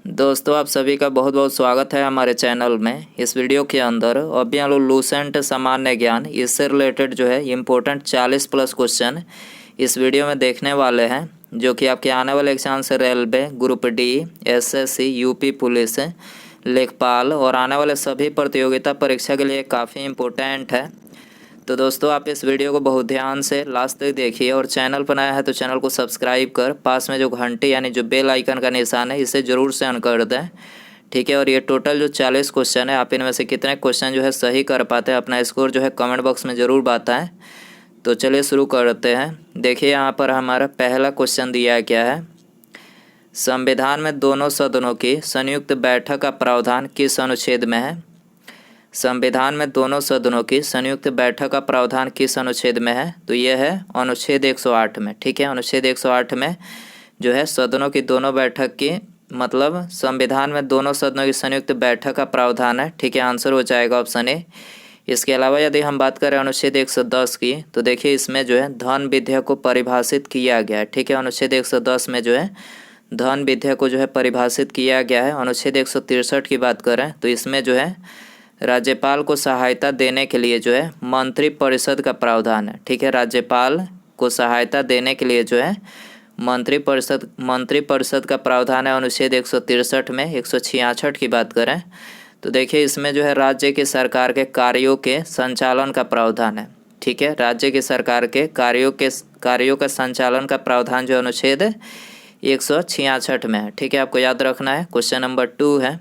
दोस्तों आप सभी का बहुत बहुत स्वागत है हमारे चैनल में। इस वीडियो के अंदर अभी हम लोग लूसेंट सामान्य ज्ञान इससे रिलेटेड जो है इम्पोर्टेंट 40 प्लस क्वेश्चन इस वीडियो में देखने वाले हैं, जो कि आपके आने वाले एग्जाम से railway, group D, SSC, UP police, लेखपाल और आने वाले सभी प्रतियोगिता परीक्षा के लिए काफ़ी इम्पोर्टेंट है। तो दोस्तों आप इस वीडियो को बहुत ध्यान से लास्ट तक देखिए और चैनल पर नया है तो चैनल को सब्सक्राइब कर पास में जो घंटी यानी जो बेल आइकन का निशान है इसे ज़रूर से ऑन कर दें। ठीक है, और ये टोटल जो 40 क्वेश्चन है, आप इनमें से कितने क्वेश्चन जो है सही कर पाते हैं अपना स्कोर जो है कमेंट बॉक्स में ज़रूर बताएं। तो चलिए शुरू करते हैं। देखिए यहाँ पर हमारा पहला क्वेश्चन दिया क्या है। संविधान में दोनों सदनों की संयुक्त बैठक का प्रावधान किस अनुच्छेद में है। संविधान में दोनों सदनों की संयुक्त बैठक का प्रावधान किस अनुच्छेद में है, तो यह है अनुच्छेद 108 में। ठीक है, अनुच्छेद 108 में जो है सदनों की दोनों बैठक की मतलब संविधान में दोनों सदनों की संयुक्त बैठक का प्रावधान है। ठीक है, आंसर हो जाएगा ऑप्शन ए। इसके अलावा यदि हम बात करें अनुच्छेद 110 की, तो देखिए इसमें जो है धन विधेय को परिभाषित किया गया है। ठीक है, अनुच्छेद 110 में जो है धन विधेय को जो है परिभाषित किया गया है। अनुच्छेद 163 की बात करें तो इसमें जो है राज्यपाल को सहायता देने के लिए जो है मंत्रिपरिषद का प्रावधान है। ठीक है, राज्यपाल को सहायता देने के लिए जो है मंत्रिपरिषद का प्रावधान है अनुच्छेद 163 में। 166 की बात करें तो देखिए इसमें जो है राज्य की सरकार के कार्यों के संचालन का प्रावधान है। ठीक है, राज्य की सरकार के कार्यों का संचालन का प्रावधान जो अनुच्छेद 166 में है। ठीक है, आपको याद रखना है। क्वेश्चन नंबर 2 है,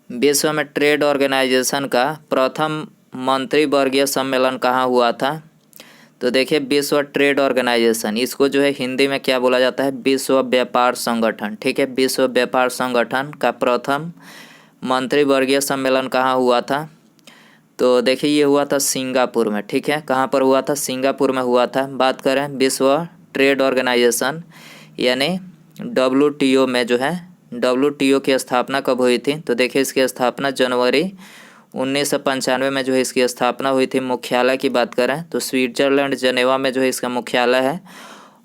विश्व में ट्रेड ऑर्गेनाइजेशन का प्रथम मंत्रिवर्गीय सम्मेलन कहाँ हुआ था। तो देखिए विश्व ट्रेड ऑर्गेनाइजेशन, इसको जो है हिंदी में क्या बोला जाता है, विश्व व्यापार संगठन। ठीक है, विश्व व्यापार संगठन का प्रथम मंत्रिवर्गीय सम्मेलन कहाँ हुआ था, तो देखिए ये हुआ था सिंगापुर में। ठीक है, कहाँ पर हुआ था, सिंगापुर में हुआ था। बात करें विश्व ट्रेड ऑर्गेनाइजेशन यानी WTO में जो है WTO की स्थापना कब हुई थी, तो देखिए इसकी स्थापना जनवरी 1995 में जो है इसकी स्थापना हुई थी। मुख्यालय की बात करें तो स्विट्जरलैंड जेनेवा में जो है इसका मुख्यालय है।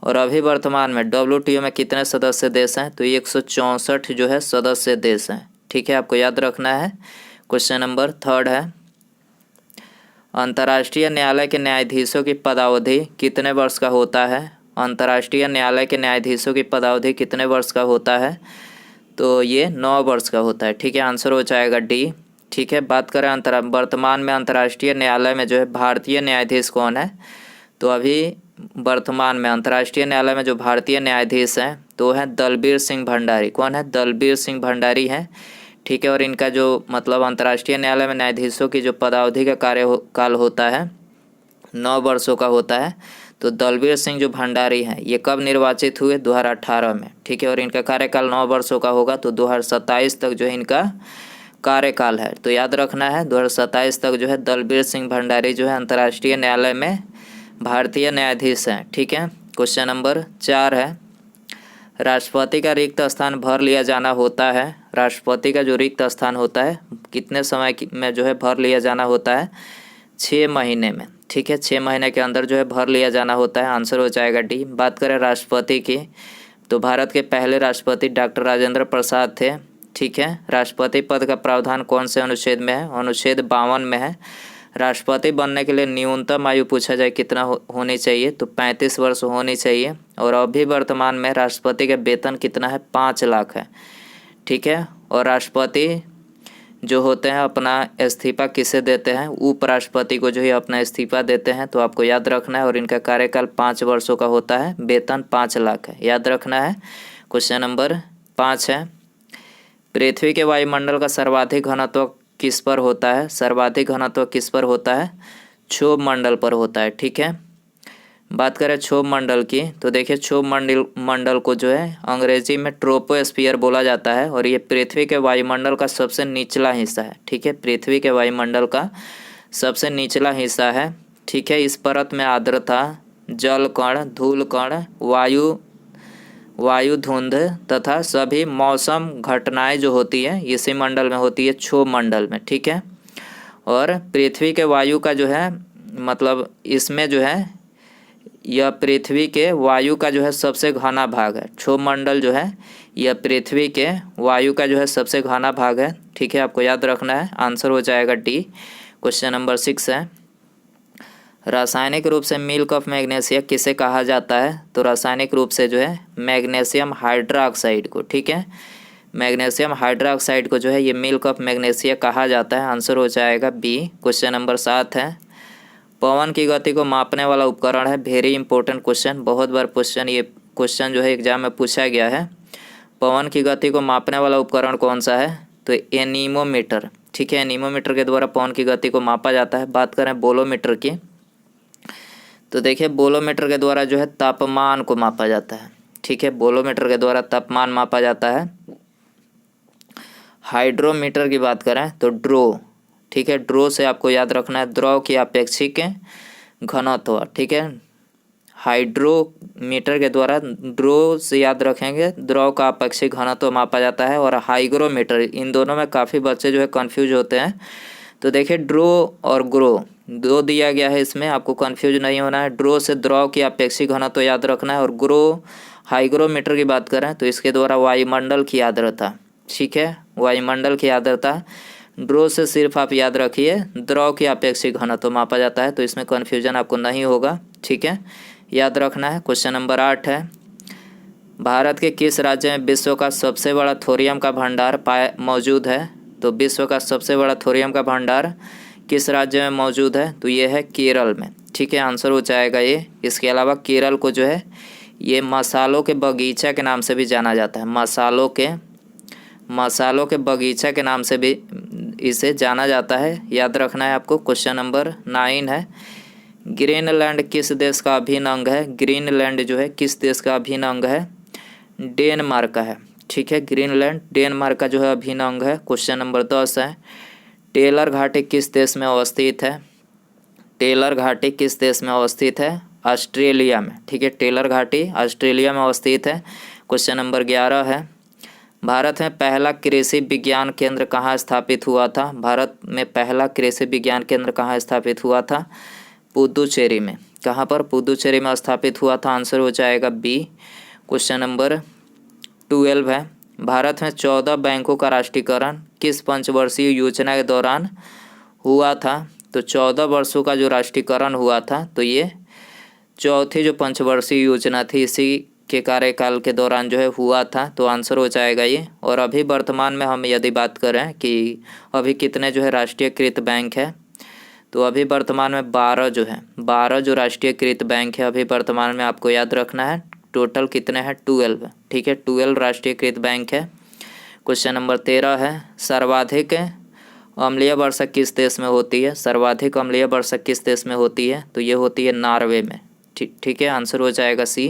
और अभी वर्तमान में WTO में कितने सदस्य देश हैं, तो 164 जो है सदस्य देश हैं। ठीक है, आपको याद रखना है। क्वेश्चन नंबर 3 है, अंतर्राष्ट्रीय न्यायालय के न्यायाधीशों की पदावधि कितने वर्ष का होता है। अंतर्राष्ट्रीय न्यायालय के न्यायाधीशों की पदावधि कितने वर्ष का होता है, तो ये 9 वर्ष का होता है। ठीक है, आंसर हो जाएगा डी। ठीक है, बात करें वर्तमान में अंतर्राष्ट्रीय न्यायालय में जो है भारतीय न्यायाधीश कौन है, तो अभी वर्तमान में अंतर्राष्ट्रीय न्यायालय में जो भारतीय न्यायाधीश हैं तो है दलबीर सिंह भंडारी। कौन है, दलबीर सिंह भंडारी हैं। ठीक है, और इनका जो मतलब अंतर्राष्ट्रीय न्यायालय में न्यायाधीशों की जो पदावधि का कार्यकाल होता है 9 वर्षों का होता है। तो दलबीर सिंह जो भंडारी हैं ये कब निर्वाचित हुए, 2018 में। ठीक है, और इनका कार्यकाल 9 वर्षों का होगा, तो 2027 तक जो है इनका कार्यकाल है। तो याद रखना है 2027 तक जो है दलबीर सिंह भंडारी जो है अंतर्राष्ट्रीय न्यायालय में भारतीय न्यायाधीश हैं। ठीक है, क्वेश्चन नंबर 4 है, राष्ट्रपति का रिक्त स्थान भर लिया जाना होता है। राष्ट्रपति का जो रिक्त स्थान होता है कितने समय में जो है भर लिया जाना होता है, 6 महीने में। ठीक है, 6 महीने के अंदर जो है भर लिया जाना होता है। आंसर हो जाएगा डी। बात करें राष्ट्रपति की, तो भारत के पहले राष्ट्रपति डॉक्टर राजेंद्र प्रसाद थे। ठीक है, राष्ट्रपति पद का प्रावधान कौन से अनुच्छेद में है, अनुच्छेद 52 में है। राष्ट्रपति बनने के लिए न्यूनतम आयु पूछा जाए कितना होनी चाहिए, तो 35 वर्ष होनी चाहिए। और अभी वर्तमान में राष्ट्रपति का वेतन कितना है, 5 लाख है। ठीक है, और राष्ट्रपति जो होते हैं अपना इस्तीफा किसे देते हैं, उपराष्ट्रपति को जो है अपना इस्तीफा देते हैं। तो आपको याद रखना है, और इनका कार्यकाल 5 वर्षों का होता है, वेतन 5 लाख है, याद रखना है। क्वेश्चन नंबर 5 है, पृथ्वी के वायुमंडल का सर्वाधिक घनत्व किस पर होता है। सर्वाधिक घनत्व किस पर होता है, क्षोभ मंडल पर होता है। ठीक है, बात करें क्षोभ मंडल की, तो देखिए क्षोभ मंडल को जो है अंग्रेजी में ट्रोपोस्फियर बोला जाता है, और ये पृथ्वी के वायुमंडल का सबसे निचला हिस्सा है। ठीक है, पृथ्वी के वायुमंडल का सबसे निचला हिस्सा है। ठीक है, इस परत में आर्द्रता, जल कण, धूल कण, वायु धुंध तथा सभी मौसम घटनाएं जो होती है इसी मंडल में होती है, क्षोभ मंडल में। ठीक है, और पृथ्वी के वायु का जो है मतलब इसमें जो है यह पृथ्वी के वायु का जो है सबसे घना भाग है। क्षोभ मंडल जो है यह पृथ्वी के वायु का जो है सबसे घना भाग है। ठीक है, आपको याद रखना है। आंसर हो जाएगा डी। क्वेश्चन नंबर 6 है, रासायनिक रूप से मिल्क ऑफ मैग्नीशिया किसे कहा जाता है? तो रासायनिक रूप से जो है मैग्नीशियम हाइड्रोक्साइड को, ठीक है, मैग्नीशियम हाइड्रोक्साइड को जो है ये मिल्क ऑफ मैग्नीशिया कहा जाता है। आंसर हो जाएगा बी। क्वेश्चन नंबर 7 है, पवन की गति को मापने वाला उपकरण है। वेरी इंपॉर्टेंट क्वेश्चन, बहुत बार ये क्वेश्चन जो है एग्जाम में पूछा गया है। पवन की गति को मापने वाला उपकरण कौन सा है? तो एनीमोमीटर। ठीक है, एनीमोमीटर के द्वारा पवन की गति को मापा जाता है। बात करें बोलोमीटर की, तो देखिए बोलोमीटर के द्वारा जो है तापमान को मापा जाता है। ठीक है, बोलोमीटर के द्वारा तापमान मापा जाता है। हाइड्रोमीटर की बात करें तो ड्रो, ठीक है, ड्रो से आपको याद रखना है द्रव की अपेक्षिक घनत्व। ठीक है, हाइड्रोमीटर के द्वारा ड्रो से याद रखेंगे द्रव का अपेक्षिक घनत्व मापा जाता है। और हाइग्रोमीटर, इन दोनों में काफ़ी बच्चे जो है कंफ्यूज होते हैं। तो देखिए ड्रो और ग्रो दो दिया गया है, इसमें आपको कंफ्यूज नहीं होना है। ड्रो से द्रव की अपेक्षिक घनत्व याद रखना है, और ग्रो हाइग्रोमीटर की बात करें तो इसके द्वारा वायुमंडल की आर्द्रता, ठीक है, वायुमंडल की आर्द्रता। ड्रो से सिर्फ आप याद रखिए द्रव की अपेक्षिक घनत्व मापा जाता है, तो इसमें कन्फ्यूजन आपको नहीं होगा। ठीक है, याद रखना है। क्वेश्चन नंबर 8 है, भारत के किस राज्य में विश्व का सबसे बड़ा थोरियम का भंडार मौजूद है? तो विश्व का सबसे बड़ा थोरियम का भंडार किस राज्य में मौजूद है? तो ये है केरल में। ठीक है, आंसर हो जाएगा ये। इसके अलावा केरल को जो है ये मसालों के बगीचा के नाम से भी जाना जाता है। मसालों के बगीचा के नाम से भी इसे जाना जाता है, याद रखना है आपको। क्वेश्चन नंबर 9 है, ग्रीनलैंड किस देश का अभिन्न अंग है? ग्रीनलैंड जो है किस देश का अभिन्न अंग है? डेनमार्क का है। ठीक है, ग्रीनलैंड डेनमार्क का जो है अभिन्न अंग है। क्वेश्चन नंबर 10 है, टेलर घाटी किस देश में अवस्थित है? टेलर घाटी किस देश में अवस्थित है? ऑस्ट्रेलिया में। ठीक है, टेलर घाटी ऑस्ट्रेलिया में अवस्थित है। क्वेश्चन नंबर 11 है, भारत में पहला कृषि विज्ञान केंद्र कहाँ स्थापित हुआ था? भारत में पहला कृषि विज्ञान केंद्र कहाँ स्थापित हुआ था? पुदुचेरी में। कहाँ पर? पुदुचेरी में स्थापित हुआ था। आंसर हो जाएगा बी। क्वेश्चन नंबर 12 है, भारत में 14 बैंकों का राष्ट्रीयकरण किस पंचवर्षीय योजना के दौरान हुआ था? तो 14 वर्षों का जो राष्ट्रीयकरण हुआ था, तो ये चौथी जो पंचवर्षीय योजना थी इसी के कार्यकाल के दौरान जो है हुआ था। तो आंसर हो जाएगा ये। और अभी वर्तमान में हम यदि बात करें कि अभी कितने जो है राष्ट्रीयकृत बैंक है, तो अभी वर्तमान में 12 जो राष्ट्रीयकृत बैंक है अभी वर्तमान में, आपको याद रखना है। टोटल कितने हैं? 12। ठीक है, 12 राष्ट्रीयकृत बैंक है। क्वेश्चन नंबर 13 है, सर्वाधिक अम्लीय वर्षा किस देश में होती है? सर्वाधिक अम्लीय वर्षा किस देश में होती है? तो ये होती है नॉर्वे में। ठीक है, आंसर हो जाएगा सी।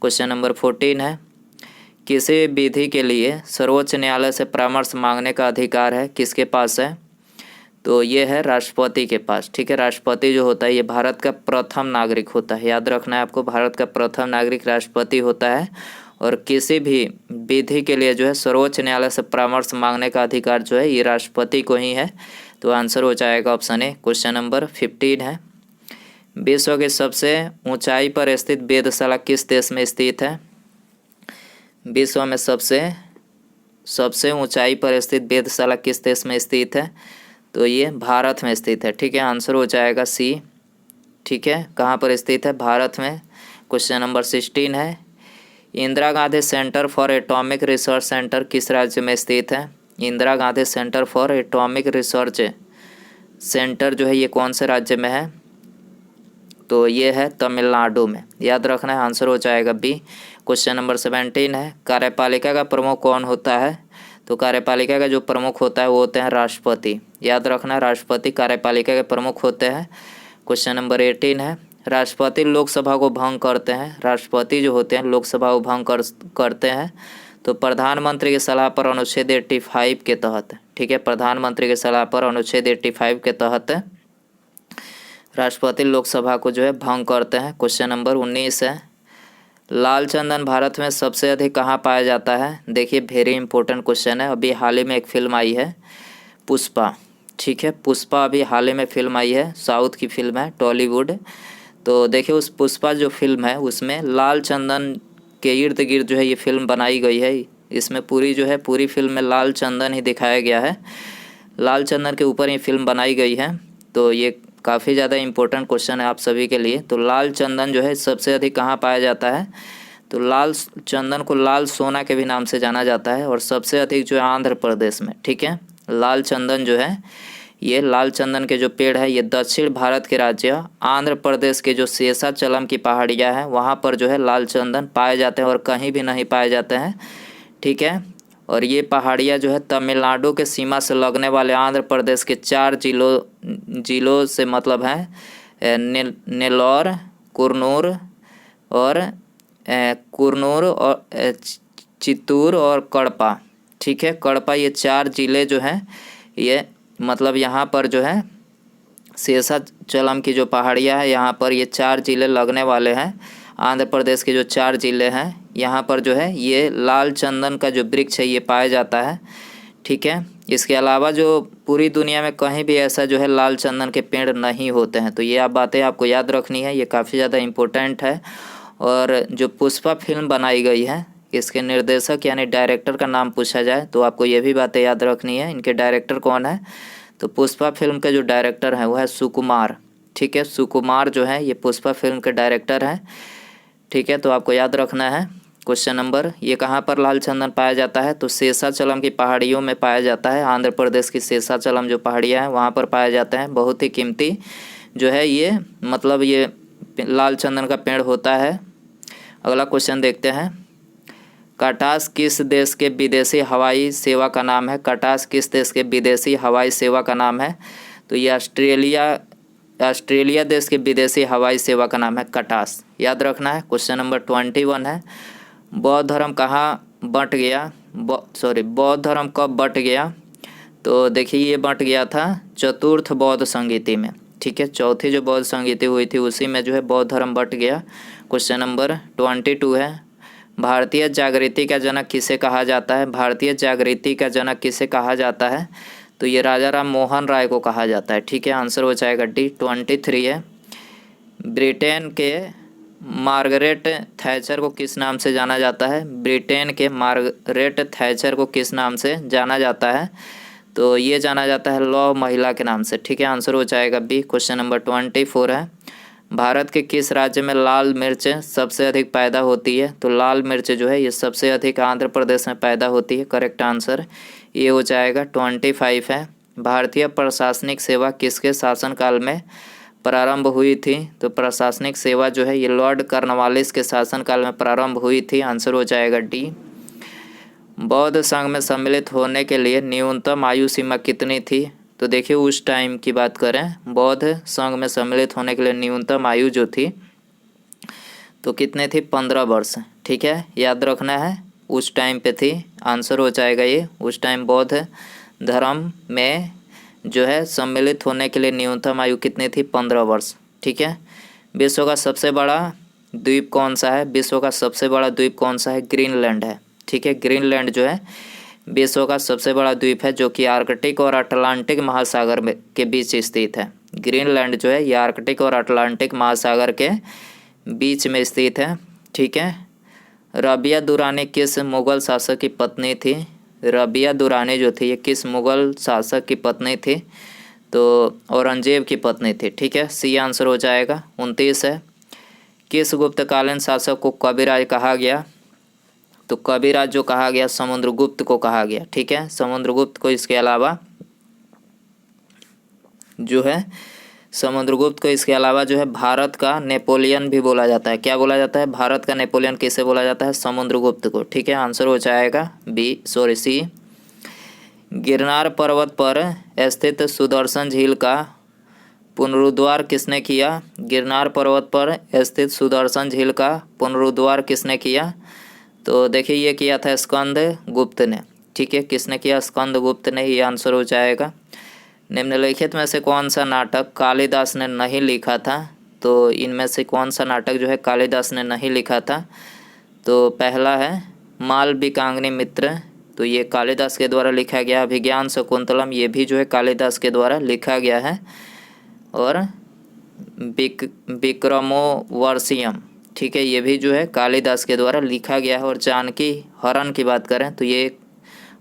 क्वेश्चन नंबर 14 है, किसी विधि के लिए सर्वोच्च न्यायालय से परामर्श मांगने का अधिकार है किसके पास है? तो ये है राष्ट्रपति के पास। ठीक है, राष्ट्रपति जो होता है ये भारत का प्रथम नागरिक होता है, याद रखना है आपको। भारत का प्रथम नागरिक राष्ट्रपति होता है, और किसी भी विधि के लिए जो है सर्वोच्च न्यायालय से परामर्श मांगने का अधिकार जो है ये राष्ट्रपति को ही है। तो आंसर हो जाएगा ऑप्शन ए। क्वेश्चन नंबर 15 है, विश्व के सबसे ऊंचाई पर स्थित वेधशाला किस देश में स्थित है? विश्व में सबसे ऊंचाई पर स्थित वेधशाला किस देश में स्थित है? तो ये भारत में स्थित है। ठीक है, आंसर हो जाएगा सी। ठीक है, कहाँ पर स्थित है? भारत में। क्वेश्चन नंबर 16 है, Indira Gandhi centre for atomic research centre किस राज्य में स्थित है? Indira Gandhi centre for atomic research centre जो है ये कौन से राज्य में है? तो ये है तमिलनाडु में, याद रखना है। आंसर हो जाएगा बी। क्वेश्चन नंबर 17 है, कार्यपालिका का प्रमुख कौन होता है? तो कार्यपालिका का जो प्रमुख होता है वो होते हैं राष्ट्रपति, याद रखना, राष्ट्रपति कार्यपालिका के प्रमुख होते हैं। क्वेश्चन नंबर 18 है, राष्ट्रपति लोकसभा को भंग करते हैं, राष्ट्रपति जो होते हैं लोकसभा को भंग करते हैं तो प्रधानमंत्री की सलाह पर अनुच्छेद 85 के तहत। ठीक है, प्रधानमंत्री की सलाह पर अनुच्छेद 85 के तहत राष्ट्रपति लोकसभा को जो है भंग करते हैं। क्वेश्चन नंबर 19 है, लाल चंदन भारत में सबसे अधिक कहाँ पाया जाता है? देखिए वेरी इंपॉर्टेंट क्वेश्चन है। अभी हाल ही में एक फिल्म आई है पुष्पा। ठीक है, पुष्पा अभी हाल ही में फिल्म आई है, साउथ की फिल्म है, टॉलीवुड। तो देखिए उस पुष्पा जो फिल्म है उसमें लाल चंदन के इर्द गिर्द जो है ये फिल्म बनाई गई है। इसमें पूरी जो है पूरी फिल्म में लाल चंदन ही दिखाया गया है, लाल चंदन के ऊपर ये फिल्म बनाई गई है। तो ये काफ़ी ज़्यादा इम्पोर्टेंट क्वेश्चन है आप सभी के लिए। तो लाल चंदन जो है सबसे अधिक कहाँ पाया जाता है? तो लाल चंदन को लाल सोना के भी नाम से जाना जाता है और सबसे अधिक जो है आंध्र प्रदेश में। ठीक है, लाल चंदन जो है ये लाल चंदन के जो पेड़ है ये दक्षिण भारत के राज्य आंध्र प्रदेश के जो शेषाचलम की पहाड़ियाँ हैं वहाँ पर जो है लाल चंदन पाए जाते हैं और कहीं भी नहीं पाए जाते हैं। ठीक है, और ये पहाड़ियाँ जो है तमिलनाडु के सीमा से लगने वाले आंध्र प्रदेश के 4 जिलों से मतलब है नेल्लोर, कुरनूर और चित्तूर और कड़पा। ठीक है, कड़पा, ये 4 ज़िले जो हैं ये मतलब यहाँ पर जो है शेषाचलम की जो पहाड़ियाँ है यहाँ पर ये 4 ज़िले लगने वाले हैं। आंध्र प्रदेश के जो 4 ज़िले हैं यहाँ पर जो है ये लाल चंदन का जो वृक्ष है ये पाया जाता है। ठीक है, इसके अलावा जो पूरी दुनिया में कहीं भी ऐसा जो है लाल चंदन के पेड़ नहीं होते हैं। तो ये आप बातें आपको याद रखनी है, ये काफ़ी ज़्यादा इम्पोर्टेंट है। और जो पुष्पा फिल्म बनाई गई है इसके निर्देशक यानी डायरेक्टर का नाम पूछा जाए तो आपको ये भी बातें याद रखनी है, इनके डायरेक्टर कौन है? तो पुष्पा फिल्म के जो डायरेक्टर हैं वो है सुकुमार। ठीक है, सुकुमार जो है ये पुष्पा फिल्म के डायरेक्टर हैं। ठीक है, तो आपको याद रखना है। क्वेश्चन नंबर, ये कहाँ पर लाल चंदन पाया जाता है? तो शेषाचलम की पहाड़ियों में पाया जाता है। आंध्र प्रदेश की शेषाचलम जो पहाड़ियाँ हैं वहाँ पर पाया जाता है। बहुत ही कीमती जो है ये मतलब ये लाल चंदन का पेड़ होता है। अगला क्वेश्चन देखते हैं, कटास किस देश के विदेशी हवाई सेवा का नाम है? कटास किस देश के विदेशी हवाई सेवा का नाम है? तो ये ऑस्ट्रेलिया देश के विदेशी हवाई सेवा का नाम है कटास, याद रखना है। क्वेश्चन नंबर 21 है, बौद्ध धर्म कहाँ बंट गया? बौद्ध धर्म कब बंट गया? तो देखिए ये बंट गया था चतुर्थ बौद्ध संगीति में। ठीक है, चौथी जो बौद्ध संगीति हुई थी उसी में जो है बौद्ध धर्म बंट गया। क्वेश्चन नंबर 22 है, भारतीय जागृति का जनक किसे कहा जाता है? भारतीय जागृति का जनक किसे कहा जाता है? तो ये राजा राम मोहन राय को कहा जाता है। ठीक है, आंसर हो जाएगा डी। 23 है, ब्रिटेन के मार्गरेट थैचर को किस नाम से जाना जाता है? ब्रिटेन के मार्गरेट थैचर को किस नाम से जाना जाता है? तो ये जाना जाता है लौह महिला के नाम से। ठीक है, आंसर हो जाएगा बी। क्वेश्चन नंबर 24 है, भारत के किस राज्य में लाल मिर्च सबसे अधिक पैदा होती है? तो लाल मिर्च जो है ये सबसे अधिक आंध्र प्रदेश में पैदा होती है। करेक्ट आंसर ये हो जाएगा। 25 है, भारतीय प्रशासनिक सेवा किसके शासनकाल में प्रारंभ हुई थी? तो प्रशासनिक सेवा जो है ये लॉर्ड कॉर्नवालिस के शासनकाल में प्रारंभ हुई थी। आंसर हो जाएगा डी। बौद्ध संघ में सम्मिलित होने के लिए न्यूनतम आयु सीमा कितनी थी? तो देखिए उस टाइम की बात करें, बौद्ध संघ में सम्मिलित होने के लिए न्यूनतम आयु जो थी तो कितने थी? 15 वर्ष। ठीक है, याद रखना है उस टाइम पे थी। आंसर हो जाएगा ये, उस टाइम बौद्ध धर्म में जो है सम्मिलित होने के लिए न्यूनतम आयु कितनी थी? 15 वर्ष। ठीक है, विश्व का सबसे बड़ा द्वीप कौन सा है? विश्व का सबसे बड़ा द्वीप कौन सा है? ग्रीनलैंड है। ठीक है, ग्रीनलैंड जो है विश्व का सबसे बड़ा द्वीप है जो कि आर्कटिक और अटलांटिक महासागर के बीच स्थित है। ग्रीनलैंड जो है ये आर्कटिक और अटलांटिक महासागर के बीच में स्थित है। ठीक है, रबिया दुरानी किस मुग़ल शासक की पत्नी थी? रबिया दुरानी जो थी ये किस मुग़ल शासक की पत्नी थी? तो औरंगजेब की पत्नी थी। ठीक है, सी आंसर हो जाएगा। 29 है, किस गुप्तकालीन शासक को कविराज कहा गया? तो कविराज जो कहा गया समुद्रगुप्त को कहा गया। ठीक है, समुद्रगुप्त को, इसके अलावा जो है समुद्रगुप्त को इसके अलावा जो है भारत का नेपोलियन भी बोला जाता है। क्या बोला जाता है? भारत का नेपोलियन किसे बोला जाता है? समुद्रगुप्त को। ठीक है, आंसर हो जाएगा सी। गिरनार पर्वत पर स्थित सुदर्शन झील का पुनरुद्धार किसने किया? गिरनार पर्वत पर स्थित सुदर्शन झील का पुनरुद्धार किसने किया? तो देखिए ये किया था स्कंद गुप्त ने। ठीक है, किसने किया? स्कंद गुप्त ने। ये आंसर हो जाएगा। निम्नलिखित में से कौन सा नाटक कालिदास ने नहीं लिखा था? तो इनमें से कौन सा नाटक जो है कालिदास ने नहीं लिखा था? तो पहला है मालविकाग्नि मित्र, तो ये कालिदास के द्वारा लिखा गया। अभिज्ञान शकुंतलम ये भी जो है कालिदास के द्वारा लिखा गया है। और विक्रमोर्वशीयम, ठीक है, ये भी जो है कालिदास के द्वारा लिखा गया है। और जानकी हरण की बात करें तो ये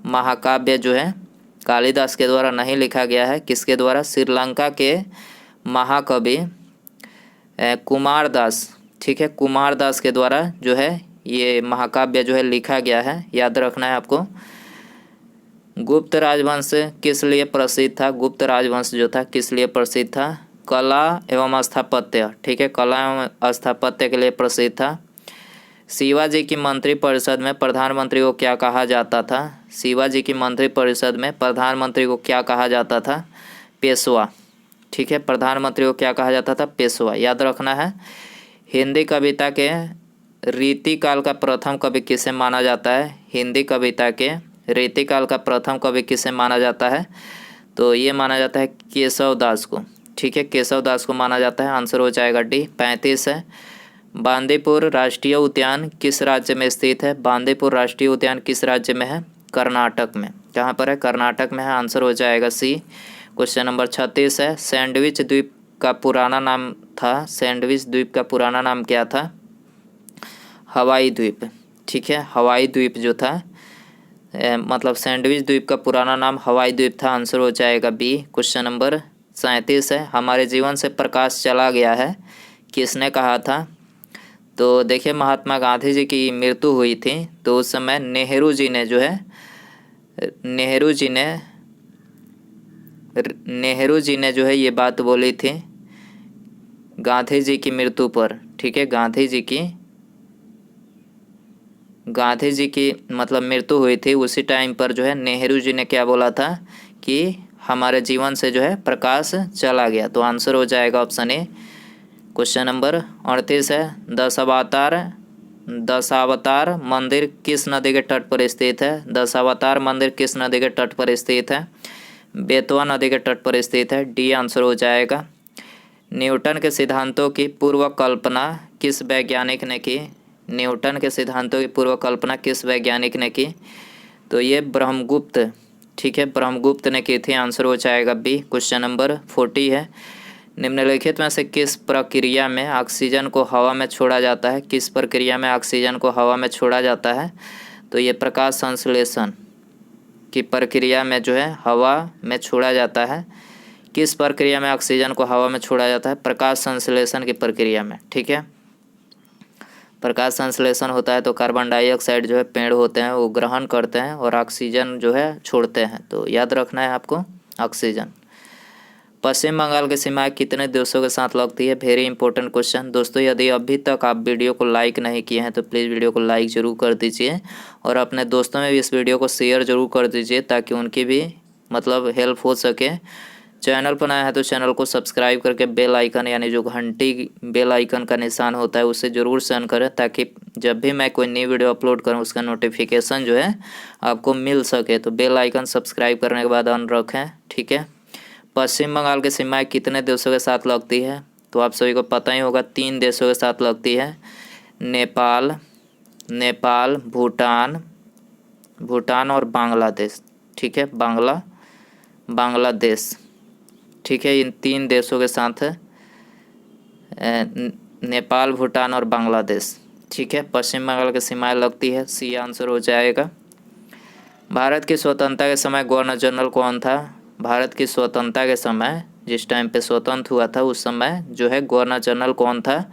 महाकाव्य जो है कालिदास के द्वारा नहीं लिखा गया है। किसके द्वारा? श्रीलंका के महाकवि कुमारदास, ठीक है, कुमारदास के द्वारा जो है ये महाकाव्य जो है लिखा गया है। याद रखना है आपको। गुप्त राजवंश किस लिए प्रसिद्ध था? गुप्त राजवंश जो था किस लिए प्रसिद्ध था? कला एवं स्थापत्य, ठीक है, कला एवं स्थापत्य के लिए प्रसिद्ध था। शिवाजी की मंत्रिपरिषद में प्रधानमंत्री को क्या कहा जाता था? शिवाजी की मंत्रिपरिषद में प्रधानमंत्री को क्या कहा जाता था? पेशवा, ठीक है, प्रधानमंत्री को क्या कहा जाता था? पेशवा। याद रखना है। हिंदी कविता के रीतिकाल का प्रथम कवि किसे माना जाता है? हिंदी कविता के रीतिकाल का प्रथम कवि किसे माना जाता है? तो ये माना जाता है केशव दास को, ठीक है, केशव दास को माना जाता है। आंसर हो जाएगा डी। 35 है। बांदीपुर राष्ट्रीय उद्यान किस राज्य में स्थित है? बांदीपुर राष्ट्रीय उद्यान किस राज्य में है? कर्नाटक में। कहाँ पर है? कर्नाटक में है। आंसर हो जाएगा सी। क्वेश्चन नंबर 36 है। सैंडविच द्वीप का पुराना नाम था, सैंडविच द्वीप का पुराना नाम क्या था? हवाई द्वीप, ठीक है, हवाई द्वीप जो था मतलब सैंडविच द्वीप का पुराना नाम हवाई द्वीप था। आंसर हो जाएगा बी। क्वेश्चन नंबर 37 है। हमारे जीवन से प्रकाश चला गया है, किसने कहा था? तो देखिए, महात्मा गांधी जी की मृत्यु हुई थी तो उस समय नेहरू जी ने जो है जो है ये बात बोली थी गांधी जी की मृत्यु पर, ठीक है, गांधी जी की मतलब मृत्यु हुई थी उसी टाइम पर जो है नेहरू जी ने क्या बोला था कि हमारे जीवन से जो है प्रकाश चला गया। तो आंसर हो जाएगा ऑप्शन ए। क्वेश्चन नंबर 38 है। दशावतार मंदिर किस नदी के तट पर स्थित है? दशावतार मंदिर किस नदी के तट पर स्थित है? बेतवा नदी के तट पर स्थित है। डी आंसर हो जाएगा। न्यूटन के सिद्धांतों की पूर्व कल्पना किस वैज्ञानिक ने की? न्यूटन के सिद्धांतों की पूर्व कल्पना किस वैज्ञानिक ने की? तो ये ब्रह्मगुप्त, ठीक है, ब्रह्मगुप्त ने की थी। आंसर हो जाएगा बी। क्वेश्चन नंबर 40 है। निम्नलिखित में से किस प्रक्रिया में ऑक्सीजन को हवा में छोड़ा जाता है? किस प्रक्रिया में ऑक्सीजन को हवा में छोड़ा जाता है? तो ये प्रकाश संश्लेषण की प्रक्रिया में जो है हवा में छोड़ा जाता है। किस प्रक्रिया में ऑक्सीजन को हवा में छोड़ा जाता है? प्रकाश संश्लेषण की प्रक्रिया में, ठीक है। प्रकाश संश्लेषण होता है तो कार्बन डाइऑक्साइड जो है पेड़ होते हैं वो ग्रहण करते हैं और ऑक्सीजन जो है छोड़ते हैं। तो याद रखना है आपको ऑक्सीजन। पश्चिम बंगाल की सीमाएं कितने देशों के साथ लगती है? Very important question. दोस्तों, यदि अभी तक आप वीडियो को लाइक नहीं किए हैं तो प्लीज़ वीडियो को लाइक ज़रूर कर दीजिए और अपने दोस्तों में भी इस वीडियो को शेयर ज़रूर कर दीजिए ताकि उनकी भी मतलब हेल्प हो सके। चैनल पर नया है तो चैनल को सब्सक्राइब करके बेल आइकन यानी जो घंटी बेल आइकन का निशान होता है उससे ज़रूर सेंड करें ताकि जब भी मैं कोई नई वीडियो अपलोड करूं उसका नोटिफिकेशन जो है आपको मिल सके। तो बेल आइकन सब्सक्राइब करने के बाद ऑन रखें, ठीक है। पश्चिम बंगाल की सीमाएं कितने देशों के साथ लगती है? तो आप सभी को पता ही होगा 3 देशों के साथ लगती है। नेपाल, भूटान और बांग्लादेश, ठीक है, बांग्लादेश, ठीक है। इन 3 देशों के साथ नेपाल, भूटान और बांग्लादेश, ठीक है, पश्चिम बंगाल की सीमाएं लगती है। सी आंसर हो जाएगा। भारत की स्वतंत्रता के समय गवर्नर जनरल कौन था? भारत की स्वतंत्रता के समय जिस टाइम पे स्वतंत्र हुआ था उस समय जो है गवर्नर जनरल कौन था?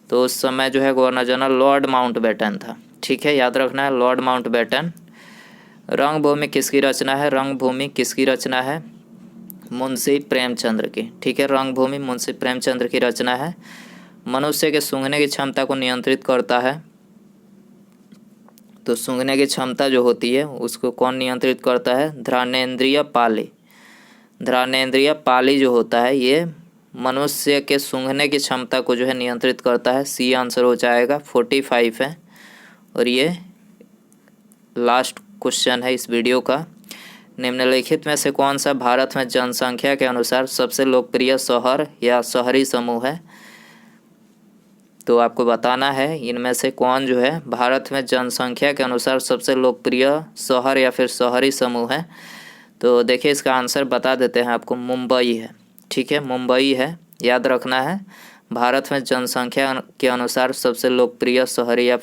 तो उस समय जो है गवर्नर जनरल लॉर्ड माउंटबेटन था, ठीक है, याद रखना है लॉर्ड माउंटबेटन। रंगभूमि किसकी रचना है? रंगभूमि किसकी रचना है? मुंशी प्रेमचंद्र की, ठीक है, रंगभूमि मुंशी प्रेमचंद्र की रचना है। मनुष्य के सूंघने की क्षमता को नियंत्रित करता है? तो सूंघने की क्षमता जो होती है उसको कौन नियंत्रित करता है? घ्राणेंद्रिय पाली जो होता है ये मनुष्य के सूंघने की क्षमता को जो है नियंत्रित करता है। सी आंसर हो जाएगा। 45 है और ये लास्ट क्वेश्चन है इस वीडियो का। निम्नलिखित में से कौन सा भारत में जनसंख्या के अनुसार सबसे लोकप्रिय शहर या शहरी समूह है? तो आपको बताना है इनमें से कौन जो है भारत में जनसंख्या के अनुसार सबसे लोकप्रिय शहर या फिर शहरी समूह है। तो देखिए इसका आंसर बता देते हैं आपको। मुंबई है, ठीक है, मुंबई है याद रखना है। भारत में जनसंख्या के अनुसार सबसे लोकप्रिय शहर या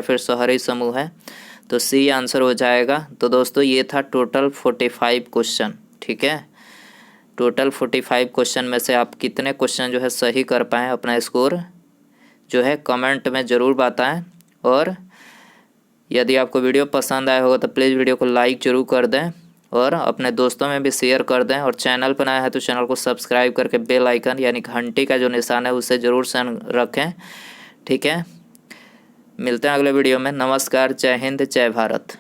फिर शहरी समूह है, तो सी आंसर हो जाएगा। तो दोस्तों ये था टोटल 45 क्वेश्चन। ठीक है, टोटल 45 क्वेश्चन में से आप कितने क्वेश्चन जो है सही कर पाएँ, अपना स्कोर जो है कमेंट में ज़रूर बताएं। और यदि आपको वीडियो पसंद आया होगा तो प्लीज़ वीडियो को लाइक ज़रूर कर दें और अपने दोस्तों में भी शेयर कर दें। और चैनल पर नया है तो चैनल को सब्सक्राइब करके बेल आइकन यानी घंटी का जो निशान है उसे ज़रूर सेंड रखें। ठीक है, मिलते हैं अगले वीडियो में। नमस्कार, जय हिंद, जय भारत।